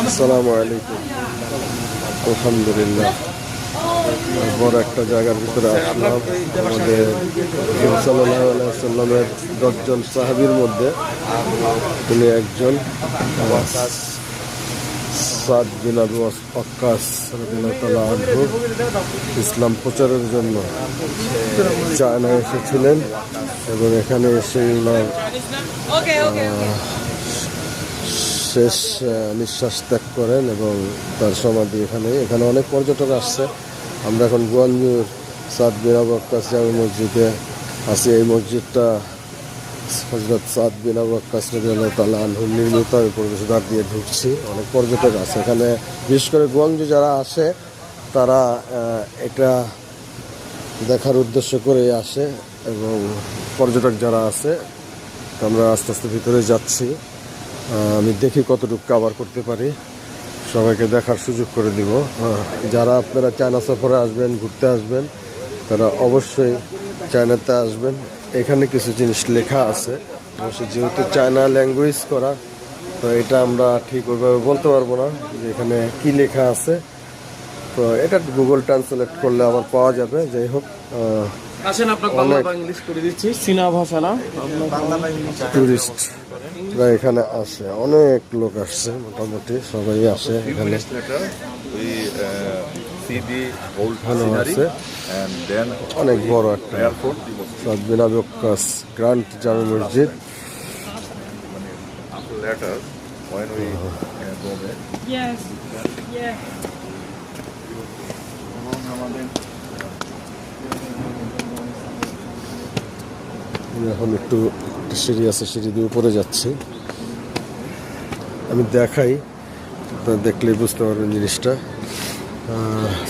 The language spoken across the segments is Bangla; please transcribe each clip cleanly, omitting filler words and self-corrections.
আসসালামু আলাইকুম। আলহামদুলিল্লাহ, বড় একটা জায়গার ভিতরে আসলাম। আমাদের সাল্লাল্লাহু আলাইহি সাল্লামের 10 জন সাহাবীর মধ্যে তিনি একজন, সাদ বিন আবি ওয়াক্কাস রাদিয়াল্লাহু তাআলা আনহু ইসলাম প্রচারের জন্য চায়নায় এসেছিলেন এবং এখানে এসে ওনার শেষ নিঃশ্বাস ত্যাগ করেন এবং তার সমাধি এখানে অনেক পর্যটক আসছে। আমরা এখন গোয়ালঞ্জুর সাদ বিন আবি ওয়াক্কাস জামে মসজিদে আছি। এই মসজিদটা হযরত সাদ বিন আবি ওয়াক্কাস রাদিয়াল্লাহু তাআলা আনহুর নির্মিত। আমি প্রবেশদ্বার দিয়ে ঢুকছি, অনেক পর্যটক আছে এখানে। বিশেষ করে গোয়ালঞ্জু যারা আসে তারা এটা দেখার উদ্দেশ্য করে আসে এবং পর্যটক যারা আছে, আমরা আস্তে আস্তে ভিতরে যাচ্ছি। আমি দেখি কতটুকু কভার করতে পারি, সবাইকে দেখার সুযোগ করে দিব। যারা আপনারা চায়না সফরে আসবেন, ঘুরতে আসবেন, তারা অবশ্যই চায়নাতে আসবেন। এখানে কিছু জিনিস লেখা আছে, অবশ্যই যেহেতু চায়না ল্যাঙ্গুয়েজ করা, তো এটা আমরা ঠিক ওইভাবে বলতে পারবো না যে এখানে কি লেখা আছে। তো এটা গুগল ট্রান্সলেট করলে আবার পাওয়া যাবে। যাই হোক, আসেন আপনাকে বাংলা বা ইংলিশ করে দিচ্ছি, চীনা ভাষা না, টুরিস্টরা এখানে আসে, অনেক লোক আসছে, মোটামুটি সবাই আসে এখানে। ভালো আছে, অনেক বড় একটা সাদ বিন আবি ওয়াক্কাস গ্র্যান্ড জামে মসজিদ। এখন একটু সিঁড়ি আছে, সিঁড়ি দিয়ে উপরে যাচ্ছি। আমি দেখাই, আপনারা দেখলেই বুঝতে পারবেন জিনিসটা।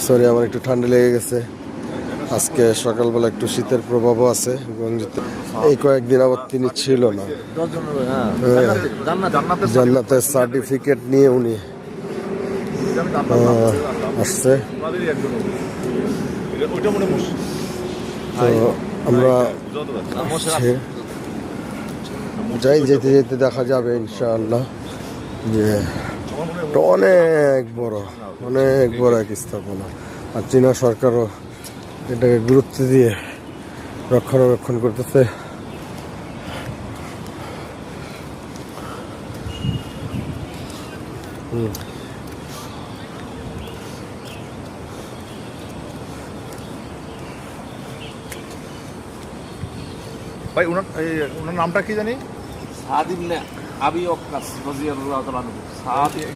সরি, আমার একটু ঠান্ডা লেগে গেছে। আজকে সকালবেলা একটু শীতের প্রভাবও আছে গঞ্জতে। এই কয়েকদিন আবার তিনি ছিল না, জান্নাতের সার্টিফিকেট নিয়ে উনি আসছে। তো আমরা যাই, যেতে যেতে দেখা যাবে ইনশাআল্লাহ যে অনেক বড় এক স্থাপনা। আর চীনা সরকারও এটাকে গুরুত্ব দিয়ে রক্ষণাবেক্ষণ করতেছে। ভাই ওনার নামটা কি জানি? সাদ ইবনে আবি ওয়াক্কাস রাদিয়াল্লাহু তাআলা আনহু।